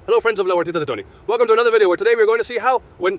Hello friends of Lower Tita Tony. Welcome to another video where today we're going to see how when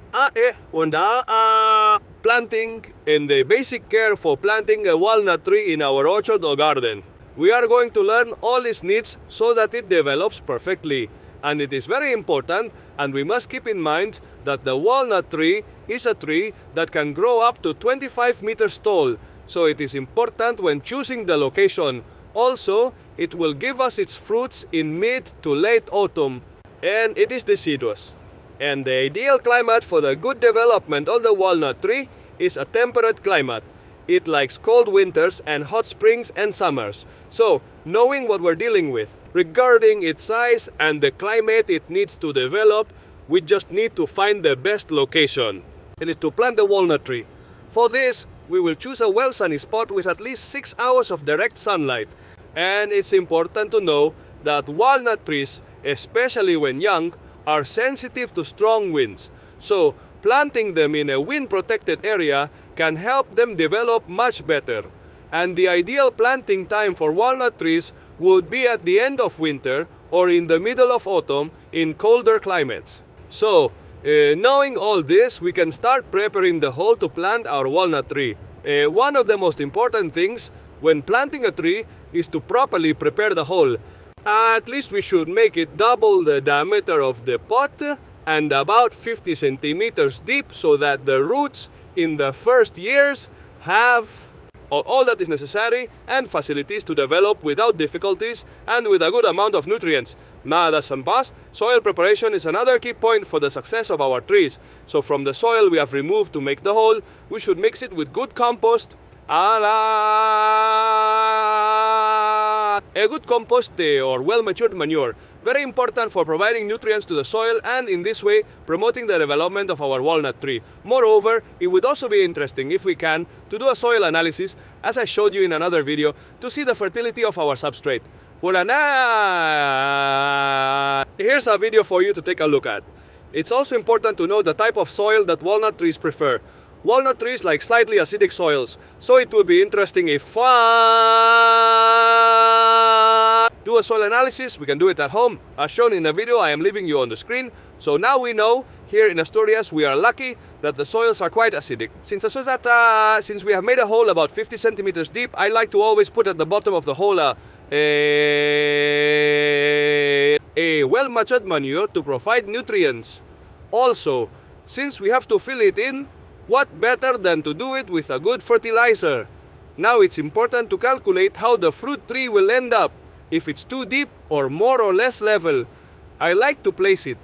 planting and the basic care for planting a walnut tree in our orchard or garden. We are going to learn all its needs so that it develops perfectly. And it is very important, and we must keep in mind that the walnut tree is a tree that can grow up to 25 meters tall. So it is important when choosing the location. Also, it will give us its fruits in mid to late autumn, and it is deciduous. And the ideal climate for the good development of the walnut tree is a temperate climate. It likes cold winters and hot springs and summers. So, knowing what we're dealing with regarding its size and the climate it needs to develop, we just need to find the best location. And to plant the walnut tree. For this, we will choose a well-sunny spot with at least 6 hours of direct sunlight. And it's important to know that walnut trees, especially when young, are sensitive to strong winds. So, planting them in a wind-protected area can help them develop much better. And the ideal planting time for walnut trees would be at the end of winter or in the middle of autumn in colder climates. So, knowing all this, we can start preparing the hole to plant our walnut tree. One of the most important things when planting a tree is to properly prepare the hole. At least we should make it double the diameter of the pot and about 50 centimeters deep so that the roots in the first years have all that is necessary and facilities to develop without difficulties and with a good amount of nutrients. Nada sans pas, soil preparation is another key point for the success of our trees. So from the soil we have removed to make the hole, we should mix it with good compost. A good compost or well-matured manure. Very important for providing nutrients to the soil and in this way promoting the development of our walnut tree. Moreover, it would also be interesting if we can to do a soil analysis, as I showed you in another video, to see the fertility of our substrate. Here's a video for you to take a look at. It's also important to know the type of soil that walnut trees prefer. Walnut trees like slightly acidic soils, so it would be interesting if do a soil analysis. We can do it at home. As shown in the video I am leaving you on the screen. So now we know, here in Asturias, we are lucky that the soils are quite acidic. Since we have made a hole about 50 centimeters deep, I like to always put at the bottom of the hole a well-matured manure to provide nutrients. Also, since we have to fill it in, what better than to do it with a good fertilizer? Now it's important to calculate how the fruit tree will end up, if it's too deep or more or less level. I like to place it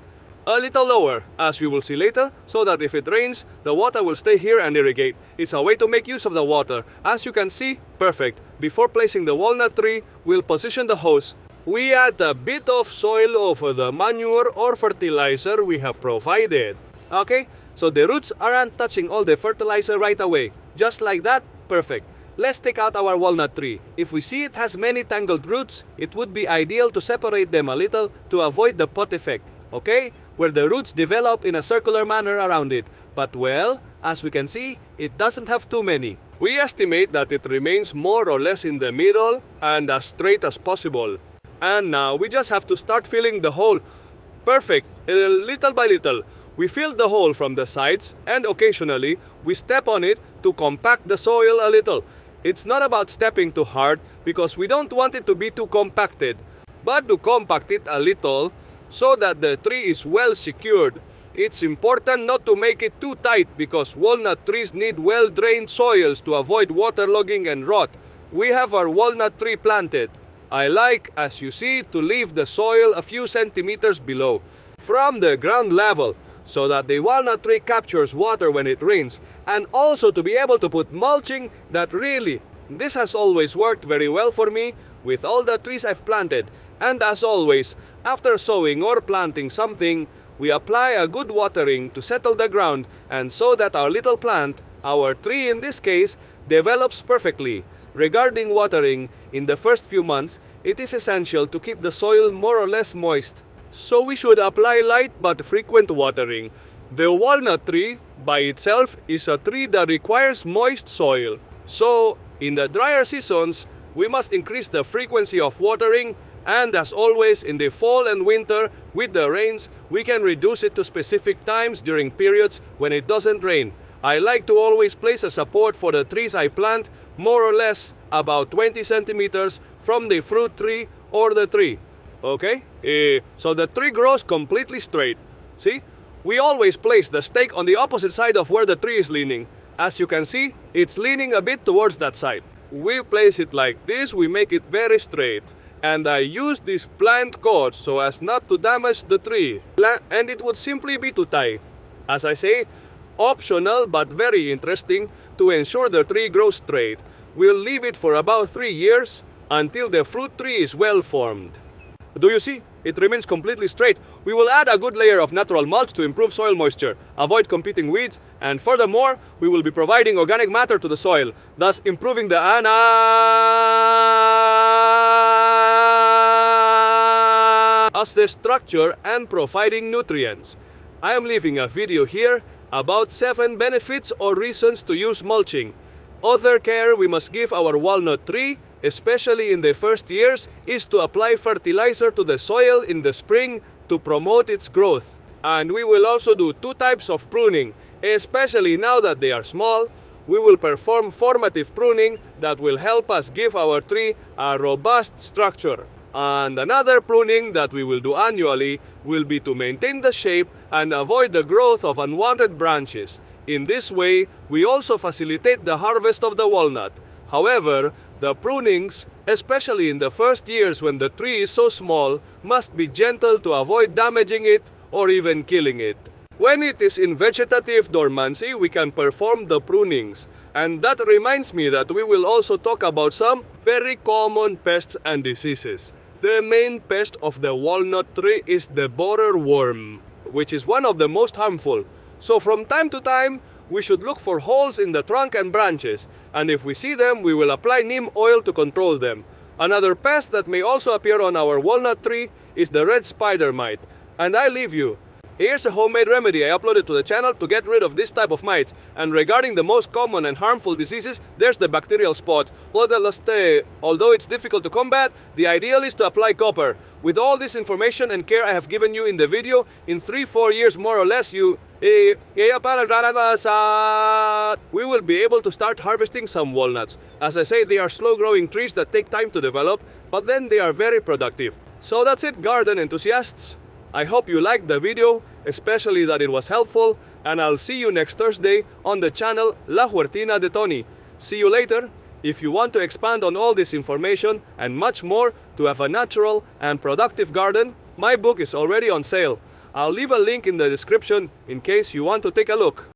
a little lower, as you will see later, so that if it rains, the water will stay here and irrigate. It's a way to make use of the water. As you can see, perfect. Before placing the walnut tree, we'll position the hose. We add a bit of soil over the manure or fertilizer we have provided. Okay, so the roots aren't touching all the fertilizer right away. Just like that, perfect. Let's take out our walnut tree. If we see it has many tangled roots, it would be ideal to separate them a little to avoid the pot effect, okay? Where the roots develop in a circular manner around it. But well, as we can see, it doesn't have too many. We estimate that it remains more or less in the middle and as straight as possible. And now we just have to start filling the hole. Perfect, little by little. We fill the hole from the sides and occasionally we step on it to compact the soil a little. It's not about stepping too hard because we don't want it to be too compacted, but to compact it a little so that the tree is well secured. It's important not to make it too tight because walnut trees need well-drained soils to avoid waterlogging and rot. We have our walnut tree planted. I like, as you see, to leave the soil a few centimeters below from the ground level, so that the walnut tree captures water when it rains, and also to be able to put mulching that this has always worked very well for me with all the trees I've planted. And as always, after sowing or planting something, we apply a good watering to settle the ground and so that our little plant, our tree in this case, develops perfectly. Regarding watering, in the first few months, it is essential to keep the soil more or less moist. So we should apply light but frequent watering. The walnut tree, by itself, is a tree that requires moist soil. So, in the drier seasons, we must increase the frequency of watering And as always, in the fall and winter, with the rains, we can reduce it to specific times during periods when it doesn't rain. I like to always place a support for the trees I plant, more or less about 20 centimeters from the fruit tree or the tree. Okay? So the tree grows completely straight. See? We always place the stake on the opposite side of where the tree is leaning. As you can see, it's leaning a bit towards that side. We place it like this, we make it very straight. And I use these plant cords so as not to damage the tree. And it would simply be to tie. As I say, optional but very interesting to ensure the tree grows straight. We'll leave it for about 3 years until the fruit tree is well formed. Do you see? It remains completely straight. We will add a good layer of natural mulch to improve soil moisture, avoid competing weeds, and furthermore, we will be providing organic matter to the soil, thus improving the structure and providing nutrients. I am leaving a video here about 7 benefits or reasons to use mulching. Other care we must give our walnut tree, especially in the first years, is to apply fertilizer to the soil in the spring to promote its growth. And we will also do 2 types of pruning, especially now that they are small. We will perform formative pruning that will help us give our tree a robust structure. And another pruning that we will do annually will be to maintain the shape and avoid the growth of unwanted branches. In this way, we also facilitate the harvest of the walnut. However, the prunings, especially in the first years when the tree is so small, must be gentle to avoid damaging it or even killing it. When it is in vegetative dormancy, we can perform the prunings. And that reminds me that we will also talk about some very common pests and diseases. The main pest of the walnut tree is the borer worm, which is one of the most harmful. So from time to time, we should look for holes in the trunk and branches, and if we see them, we will apply neem oil to control them. Another pest that may also appear on our walnut tree is the red spider mite. And I leave you. Here's a homemade remedy I uploaded to the channel to get rid of this type of mites. And regarding the most common and harmful diseases, there's the bacterial spot. Although it's difficult to combat, the ideal is to apply copper. With all this information and care I have given you in the video, in 3-4 years more or less, we will be able to start harvesting some walnuts. As I say, they are slow-growing trees that take time to develop, but then they are very productive. So that's it, garden enthusiasts. I hope you liked the video, especially that it was helpful, and I'll see you next Thursday on the channel La Huertina de Tony. See you later. If you want to expand on all this information and much more to have a natural and productive garden, my book is already on sale. I'll leave a link in the description in case you want to take a look.